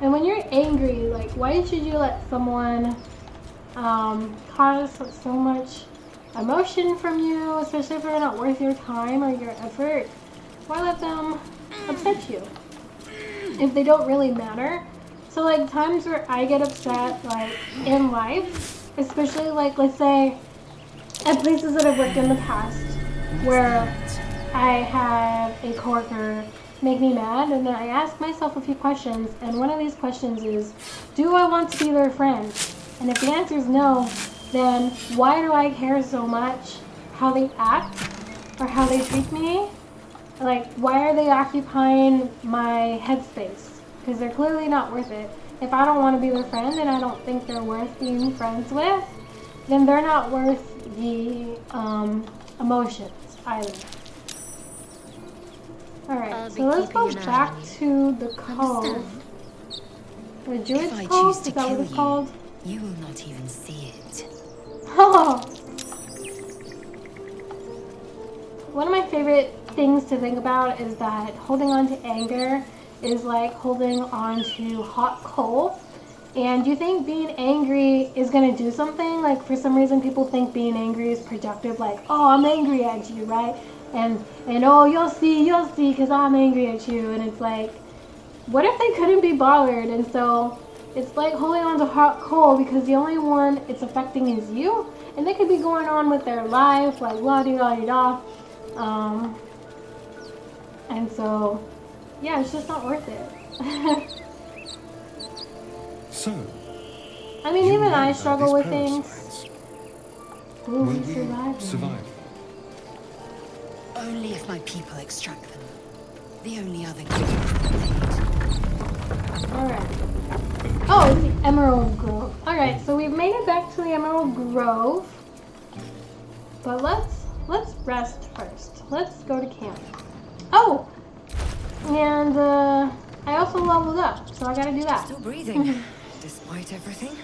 Speaker 1: And when you're angry, like, why should you let someone cause so much emotion from you, especially if they're not worth your time or your effort? Why let them upset you if they don't really matter? So, like, times where I get upset, like, in life, especially like, let's say, at places that I've worked in the past, where I have a coworker make me mad, and then I ask myself a few questions, and one of these questions is, do I want to be their friend? And if the answer is no, then why do I care so much how they act or how they treat me? Like, why are they occupying my headspace? Because they're clearly not worth it. If I don't want to be their friend and I don't think they're worth being friends with, then they're not worth the emotions either. Alright, so let's go back to the cove. The Druid's Cove? Is that what it's called?
Speaker 2: You will not even see it.
Speaker 1: Oh! One of my favorite things to think about is that holding on to anger is like holding on to hot coal. And you think being angry is going to do something? Like, for some reason, people think being angry is productive. Like, oh, I'm angry at you, right? And oh, you'll see, because I'm angry at you. And it's like, what if they couldn't be bothered? And so it's like holding on to hot coal because the only one it's affecting is you. And they could be going on with their life, like, la-di-da-di-da. And so, yeah, it's just not worth it.
Speaker 4: So,
Speaker 1: I mean, even I
Speaker 4: about
Speaker 1: struggle
Speaker 4: these
Speaker 1: with things.
Speaker 4: parasites.
Speaker 1: Ooh,
Speaker 4: Will
Speaker 1: we
Speaker 4: we survive?
Speaker 2: Only if my people extract them. The only other gift is the blade.
Speaker 1: Alright. Oh, it's the Emerald Grove. Alright, so we've made it back to the Emerald Grove. But let's rest first. Let's go to camp. Oh! And I also leveled up, so I gotta do that.
Speaker 2: Still breathing, despite everything.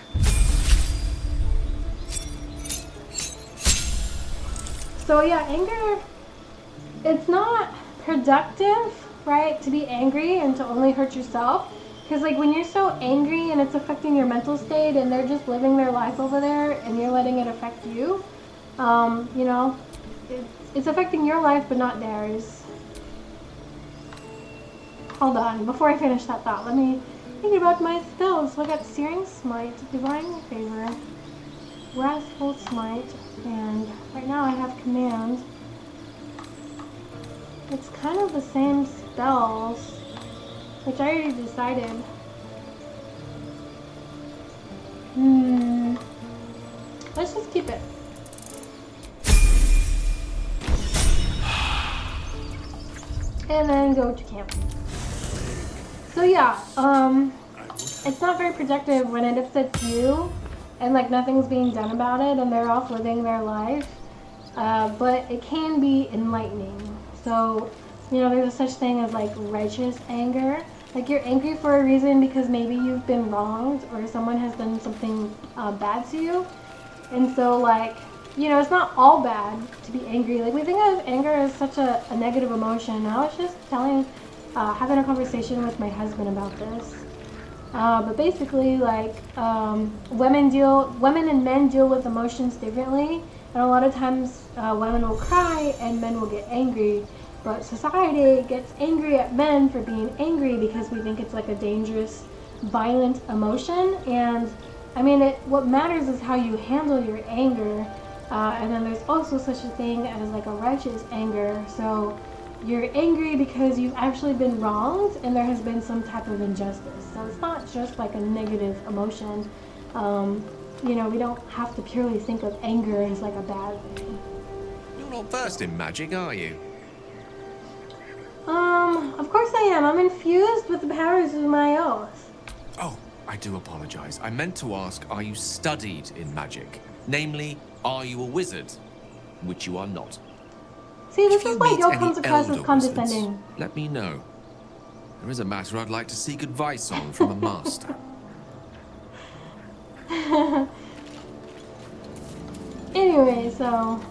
Speaker 1: So yeah, anger, it's not productive, right, to be angry and to only hurt yourself. Because like when you're so angry and it's affecting your mental state and they're just living their life over there and you're letting it affect you, you know, it's affecting your life but not theirs. Hold on, before I finish that thought, let me think about my spells. So I got Searing Smite, Divine Favor, Wrathful Smite, and right now I have Command. It's kind of the same spells, which I already decided. Let's just keep it. And then go to camp. So yeah, it's not very productive when it upsets you and like nothing's being done about it and they're off living their life. But it can be enlightening. So, you know, there's a such thing as like righteous anger. Like you're angry for a reason because maybe you've been wronged or someone has done something bad to you. And so like, you know, it's not all bad to be angry. Like we think of anger as such a negative emotion. I was just having a conversation with my husband about this. But basically, like, women and men deal with emotions differently. And a lot of times, women will cry and men will get angry. But society gets angry at men for being angry because we think it's like a dangerous, violent emotion. And I mean, what matters is how you handle your anger. And then there's also such a thing as like a righteous anger. So you're angry because you've actually been wronged and there has been some type of injustice. So it's not just like a negative emotion. You know, we don't have to purely think of anger as like a bad thing.
Speaker 7: You're not versed in magic, are you?
Speaker 1: Of course I am. I'm infused with the powers of my oath.
Speaker 7: Oh, I do apologize. I meant to ask, are you studied in magic? Namely, are you a wizard? Which you are not.
Speaker 1: See, this
Speaker 7: If you
Speaker 1: is why
Speaker 7: meet
Speaker 1: Gil
Speaker 7: any
Speaker 1: comes across as
Speaker 7: elder
Speaker 1: condescending.
Speaker 7: wizards, let me know. There is a matter I'd like to seek advice on from a master.
Speaker 1: Anyway, so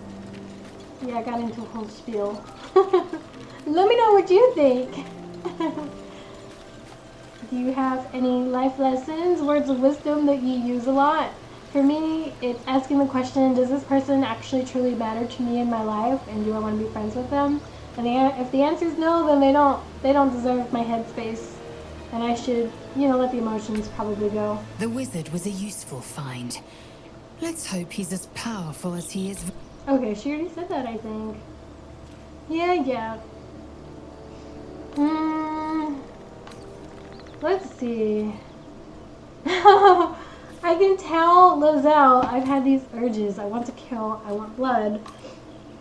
Speaker 1: yeah, I got into a whole spiel. Let me know what you think. Do you have any life lessons, words of wisdom that you use a lot? For me, it's asking the question, does this person actually truly matter to me in my life, and do I want to be friends with them? And if the answer is no, then they don't deserve my headspace, and I should, you know, let the emotions probably go.
Speaker 2: The wizard was a useful find. Let's hope he's as powerful as he is.
Speaker 1: Okay, she already said that, I think. Yeah. Let's see. I can tell Lozelle I've had these urges. I want to kill, I want blood.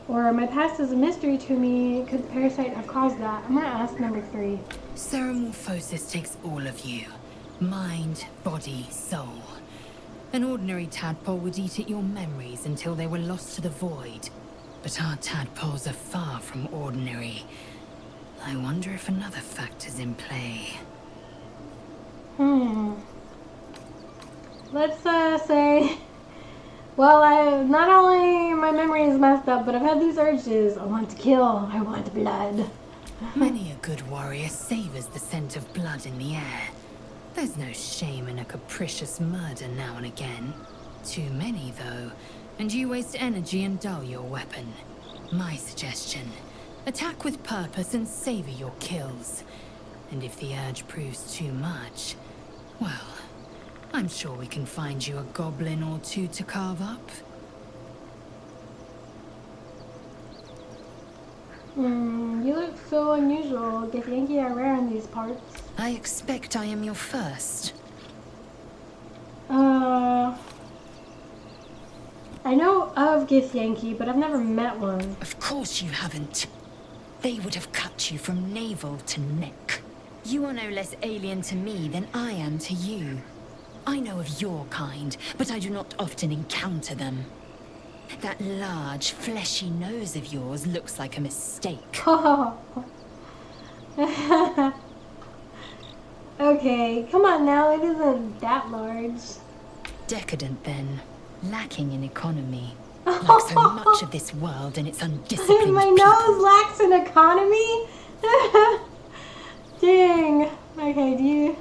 Speaker 1: Or my past is a mystery to me. Could the parasite have caused that? I'm gonna ask number 3.
Speaker 2: Ceramorphosis takes all of you. Mind, body, soul. An ordinary tadpole would eat at your memories until they were lost to the void. But our tadpoles are far from ordinary. I wonder if another factor's in play.
Speaker 1: Let's say, well, not only my memory is messed up, but I've had these urges. I want to kill. I want blood.
Speaker 2: Many a good warrior savors the scent of blood in the air. There's no shame in a capricious murder now and again. Too many, though, and you waste energy and dull your weapon. My suggestion, attack with purpose and savor your kills. And if the urge proves too much, well, I'm sure we can find you a goblin or two to carve up.
Speaker 1: You look so unusual. Githyanki are rare in these parts.
Speaker 2: I expect I am your first.
Speaker 1: I know of Githyanki, but I've never met one.
Speaker 2: Of course you haven't. They would have cut you from navel to neck. You are no less alien to me than I am to you. I know of your kind, but I do not often encounter them. That large, fleshy nose of yours looks like a mistake.
Speaker 1: Okay, come on now, it isn't that large.
Speaker 2: Decadent, then. Lacking in economy. Like so much of this world and its undisciplined
Speaker 1: My
Speaker 2: people.
Speaker 1: nose lacks an economy? Dang. Okay, do you...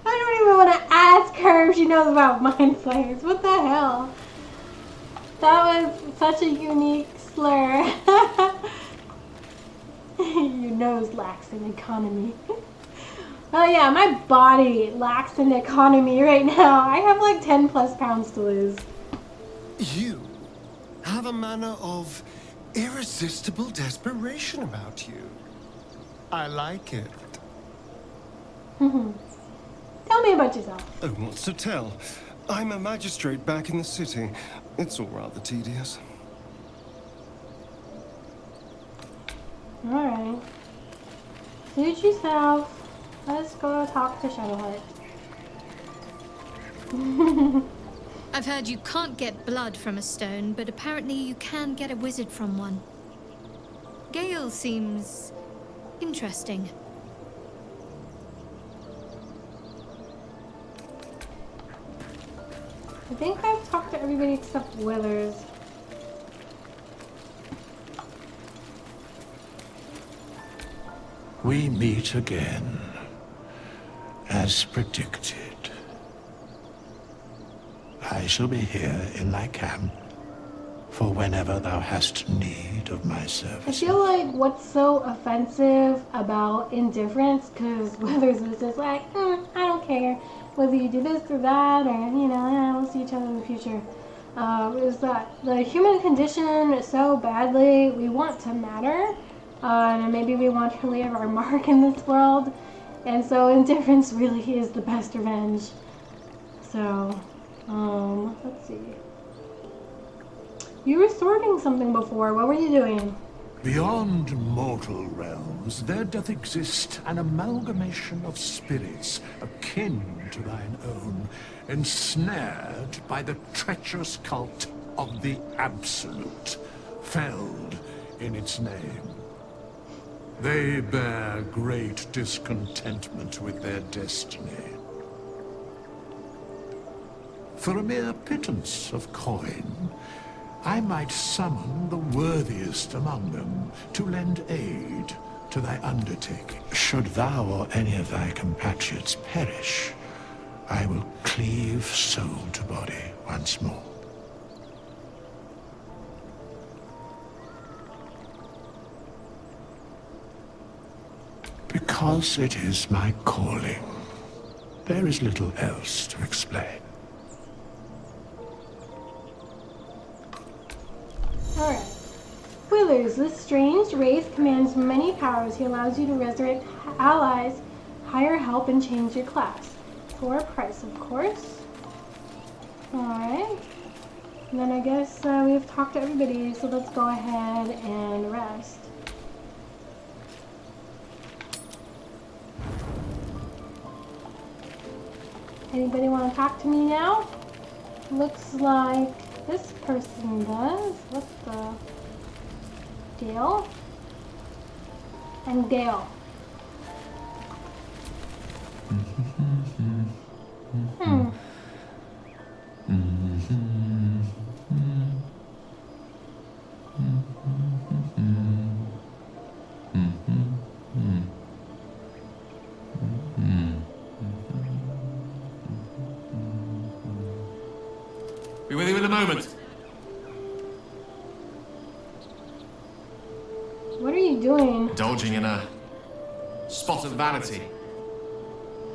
Speaker 1: I don't even want to ask her if she knows about mind flayers. What the hell? That was such a unique slur. Your nose lacks an economy. Oh yeah, my body lacks an economy right now. I have like 10 plus pounds to lose.
Speaker 4: You have a manner of irresistible desperation about you. I like it.
Speaker 1: Tell me about yourself.
Speaker 4: Oh, what's to tell? I'm a magistrate back in the city. It's all rather tedious.
Speaker 1: Alright. Suit yourself. Let's go talk to Shadowheart.
Speaker 8: I've heard you can't get blood from a stone, but apparently you can get a wizard from one. Gale seems interesting.
Speaker 1: I think I've talked to everybody except Withers.
Speaker 6: We meet again, as predicted. I shall be here in thy camp for whenever thou hast need of my
Speaker 1: I
Speaker 6: service.
Speaker 1: feel like what's so offensive about indifference, because Withers is just like, I don't care whether you do this or that, or, you know, we'll see each other in the future. Is that the human condition so badly, we want to matter, and maybe we want to leave our mark in this world, and so indifference really is the best revenge. So, let's see. You were sorting something before. What were you doing?
Speaker 6: Beyond mortal realms, there doth exist an amalgamation of spirits akin to thine own, ensnared by the treacherous cult of the Absolute, felled in its name. They bear great discontentment with their destiny. For a mere pittance of coin, I might summon the worthiest among them to lend aid to thy undertaking. Should thou or any of thy compatriots perish, I will cleave soul to body once more. Because it is my calling. There is little else to explain.
Speaker 1: Alright. Withers, this strange race commands many powers. He allows you to resurrect allies, hire help, and change your class. For a price, of course. Alright. And then I guess we've talked to everybody, so let's go ahead and rest. Anybody want to talk to me now? Looks like this person does. What's the deal? And Gale.
Speaker 7: Be with you in a moment.
Speaker 1: What are you doing?
Speaker 7: Indulging in a spot of vanity.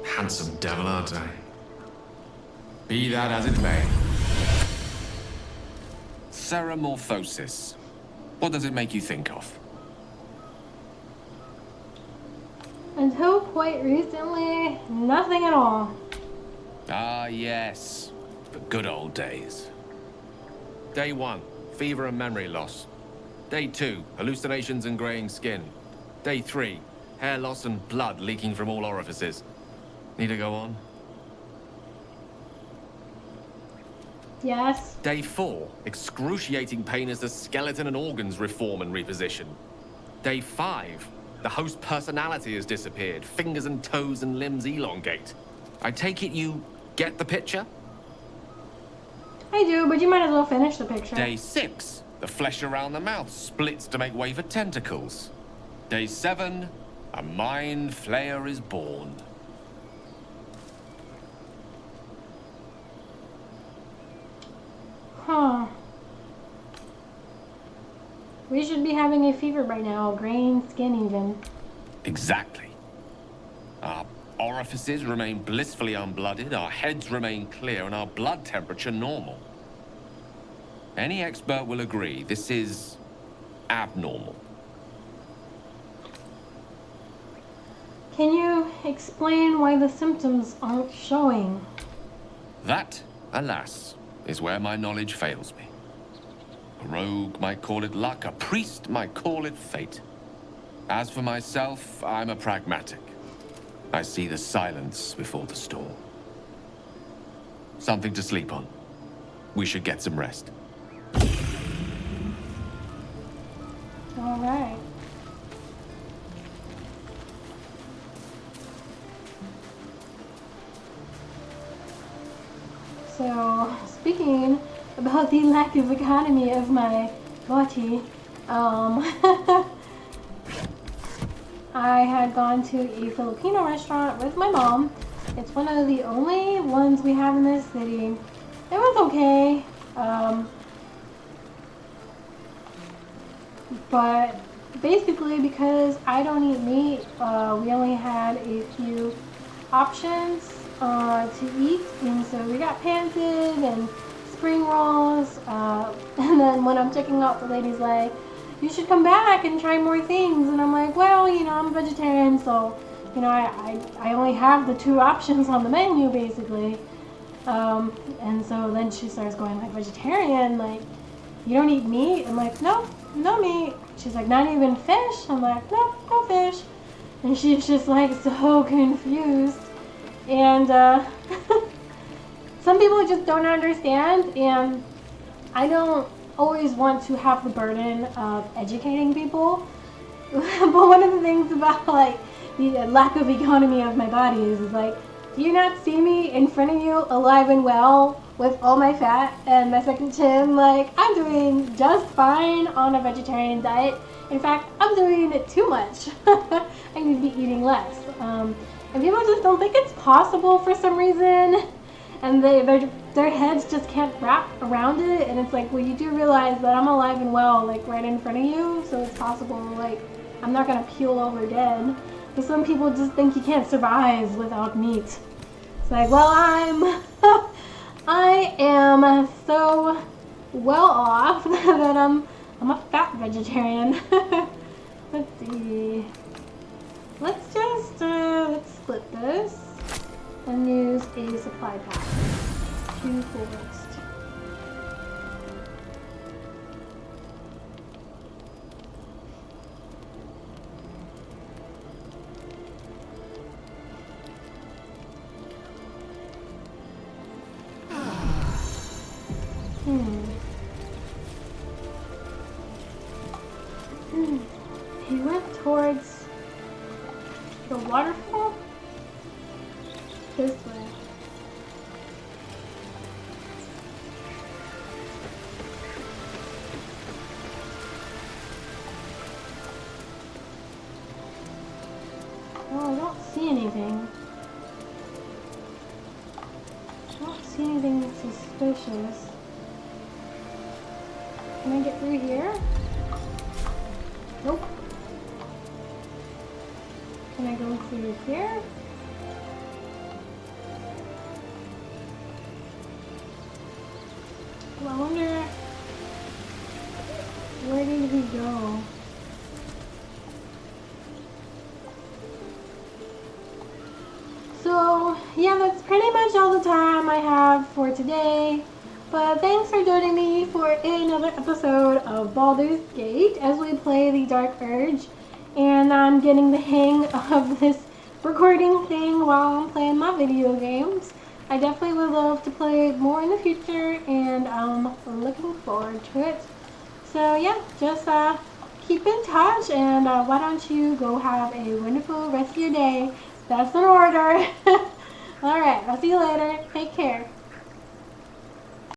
Speaker 7: Handsome devil, aren't I? Be that as it may. Ceramorphosis. What does it make you think of?
Speaker 1: Until quite recently, nothing at all.
Speaker 7: Ah, yes. The good old days. Day 1, fever and memory loss. Day 2, hallucinations and graying skin. Day 3, hair loss and blood leaking from all orifices. Need to go on?
Speaker 1: Yes.
Speaker 7: Day 4, excruciating pain as the skeleton and organs reform and reposition. Day 5, the host personality has disappeared. Fingers and toes and limbs elongate. I take it you get the picture?
Speaker 1: I do, but you might as well finish the picture.
Speaker 7: Day 6, the flesh around the mouth splits to make way for tentacles. Day 7, a mind flayer is born.
Speaker 1: Huh. We should be having a fever by now, graying skin even.
Speaker 7: Exactly. Our orifices remain blissfully unblooded, our heads remain clear, and our blood temperature normal. Any expert will agree this is abnormal.
Speaker 1: Can you explain why the symptoms aren't showing?
Speaker 7: That, alas, is where my knowledge fails me. A rogue might call it luck, a priest might call it fate. As for myself, I'm a pragmatic. I see the silence before the storm. Something to sleep on. We should get some rest.
Speaker 1: All right. So, speaking about the lack of economy of my body, I had gone to a Filipino restaurant with my mom. It's one of the only ones we have in this city. It was okay. But basically, because I don't eat meat, we only had a few options to eat. And so we got pancit and spring rolls. And then when I'm checking out, the lady's like, you should come back and try more things. And I'm like, well, you know, I'm a vegetarian, so, you know, I only have the 2 options on the menu, basically. And so then she starts going, like, vegetarian, like, you don't eat meat? I'm like, no meat. She's like, not even fish? I'm like, no fish. And she's just, like, so confused. And, some people just don't understand, and I don't always want to have the burden of educating people. But one of the things about, like, the lack of economy of my body is like, do you not see me in front of you alive and well with all my fat and my second chin? Like, I'm doing just fine on a vegetarian diet. In fact, I'm doing it too much. I need to be eating less. And people just don't think it's possible for some reason. And their heads just can't wrap around it. And it's like, well, you do realize that I'm alive and well, like, right in front of you. So it's possible, like, I'm not going to keel over dead. But some people just think you can't survive without meat. It's like, well, I am so well off that I'm I'm a fat vegetarian. Let's see. Let's just, let's split this and use a supply pack. 2 forest. He went towards the waterfall? This way. Oh, I don't see anything. I don't see anything suspicious. Can I get through here? Nope. Can I go through here? Well, I wonder, where did he go? So, yeah, that's pretty much all the time I have for today. But thanks for joining me for another episode of Baldur's Gate as we play the Dark Urge. And I'm getting the hang of this recording thing while I'm playing my video games. I definitely would love to play more in the future, and I'm looking forward to it. So yeah, just keep in touch, and why don't you go have a wonderful rest of your day. That's an order. Alright, I'll see you later. Take care.